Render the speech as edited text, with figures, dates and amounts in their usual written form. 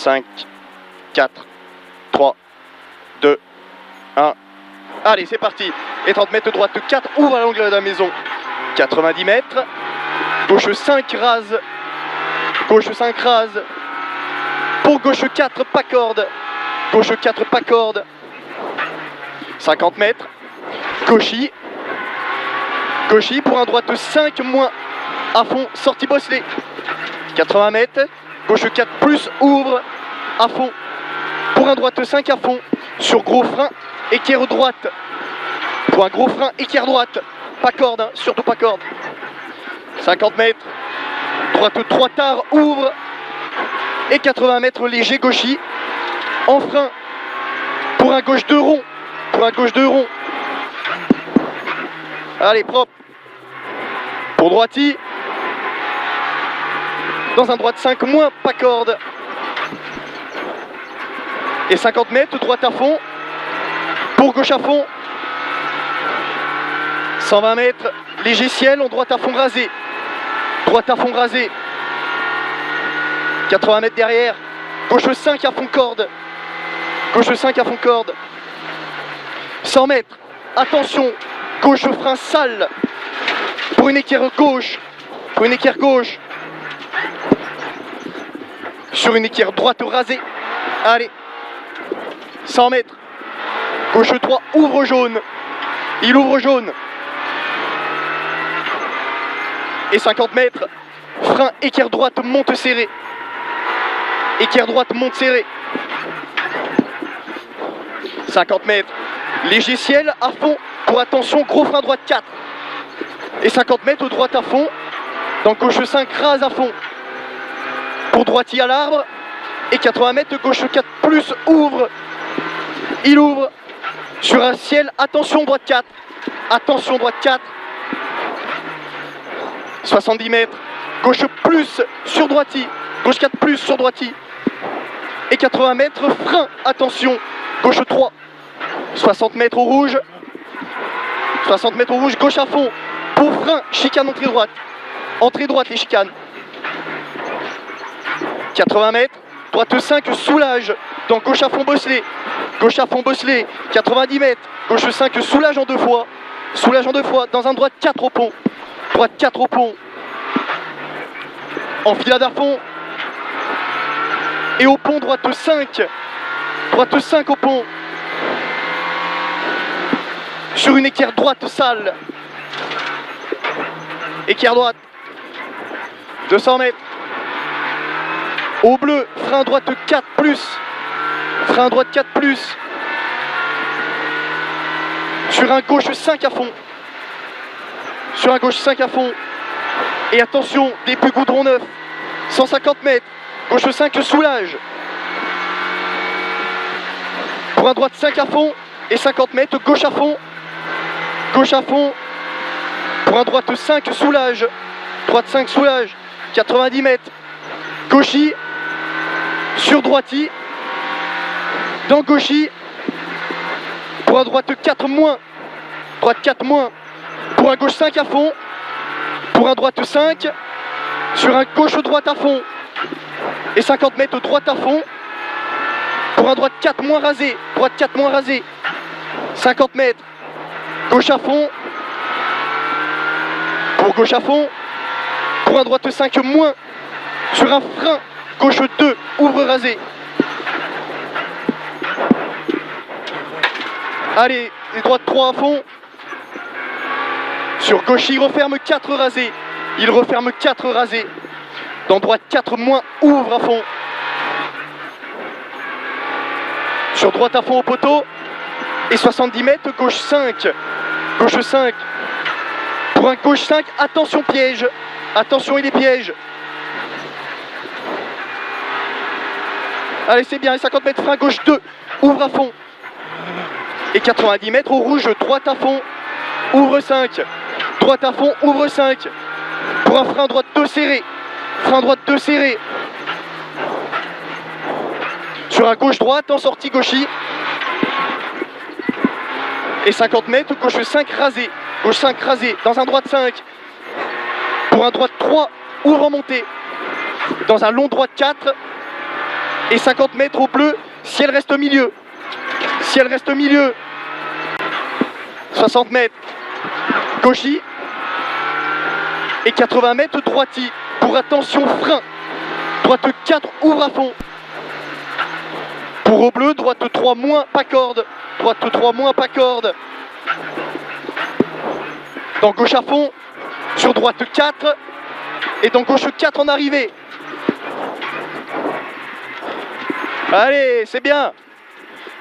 5, 4, 3, 2, 1. Allez, c'est parti. Et 30 mètres, droite 4, ouvre à l'angle de la maison. 90 mètres. Gauche 5, rase. Gauche 5, rase. Pour gauche 4, pas corde. Gauche 4, pas corde. 50 mètres. Gauchy. Gauchy pour un droite 5, moins. À fond, sortie bosselée. 80 mètres. Gauche 4, plus, ouvre. À fond. Pour un droite 5, à fond. Sur gros frein, équerre droite. Pour un gros frein, équerre droite. Pas corde, hein, surtout pas corde. 50 mètres. Droite 3 tard, ouvre. Et 80 mètres léger, gauchy. En frein. Pour un gauche 2 rond. Pour un gauche 2 rond. Allez, propre. Pour droiti. Dans un droite 5 moins, pas corde. Et 50 mètres, droite à fond. Pour gauche à fond. 120 mètres, léger ciel, en droite à fond rasé. Droite à fond rasé. 80 mètres derrière. Gauche 5 à fond corde. Gauche 5 à fond corde. 100 mètres. Attention. Gauche frein sale. Pour une équerre gauche. Pour une équerre gauche. Sur une équerre droite rasée. Allez. 100 mètres. Gauche 3, ouvre jaune. Il ouvre jaune. Et 50 mètres. Frein, équerre droite, monte serré. Équerre droite, monte serré. 50 mètres. Léger ciel, à fond. Pour attention, gros frein droite 4. Et 50 mètres, droite à fond. Dans gauche 5, rase à fond. Pour droitier à l'arbre. Et 80 mètres, gauche 4, plus, ouvre. Il ouvre. Sur un ciel, attention, droite 4. Attention, droite 4. 70 mètres. Gauche plus, sur droiti. Gauche 4 plus, sur droiti. Et 80 mètres, frein, attention. Gauche 3. 60 mètres au rouge. 60 mètres au rouge, gauche à fond. Pour frein, chicane, entrée droite. Entrée droite, les chicanes. 80 mètres. Droite 5, soulage. Dans gauche à fond, bosselé. Gauche à fond, bosselé. 90 mètres. Gauche 5, soulage en 2 fois. Soulage en 2 fois. Dans un droite 4 au pont. Droite 4 au pont. Enfilade à fond. Et au pont, droite 5. Droite 5 au pont. Sur une équerre droite sale. Équerre droite. 200 mètres. Au bleu, frein droite 4 plus. Frein droite 4 plus. Sur un gauche 5 à fond. Sur un gauche 5 à fond. Et attention, début goudron 9. 150 mètres. Gauche 5 soulage. Pour un droite 5 à fond. Et 50 mètres, gauche à fond. Gauche à fond. Pour un droite 5 soulage. Droite 5 soulage. 90 mètres. Gauchy. Sur droiti. Dans gauchy. Pour un droite 4 moins. Droite 4 moins. Pour un gauche 5 à fond. Pour un droite 5. Sur un gauche droite à fond. Et 50 mètres droite à fond. Pour un droite 4 moins rasé. Droite 4 moins rasé. 50 mètres. Gauche à fond. Pour gauche à fond. Pour un droite 5 moins. Sur un frein. Gauche 2. Ouvre rasé. Allez, les droites 3 à fond. Sur gauche, il referme 4 rasés. Il referme 4 rasés. Dans droite 4 moins, ouvre à fond. Sur droite à fond au poteau. Et 70 mètres, gauche 5. Gauche 5. Pour un gauche 5, attention piège. Attention, il est piège. Allez, c'est bien. Et 50 mètres, frein gauche 2. Ouvre à fond. Et 90 mètres au rouge, droite à fond. Ouvre 5. Droite à fond, ouvre 5. Pour un frein droite 2 serré. Frein droite 2 serré. Sur un gauche-droite, en sortie gauchy. Et 50 mètres, gauche 5 rasé. Gauche 5 rasé. Dans un droite 5. Pour un droite 3, ouvre en montée. Dans un long droite 4. Et 50 mètres au bleu, si elle reste au milieu. Si elle reste au milieu. 60 mètres, gauchis. Et 80 mètres, droiti. Pour attention, frein. Droite 4, ouvre à fond. Pour au bleu, droite 3 moins, pas corde. Droite 3 moins, pas corde. Dans gauche à fond. Sur droite 4. Et dans gauche 4 en arrivée. Allez, c'est bien.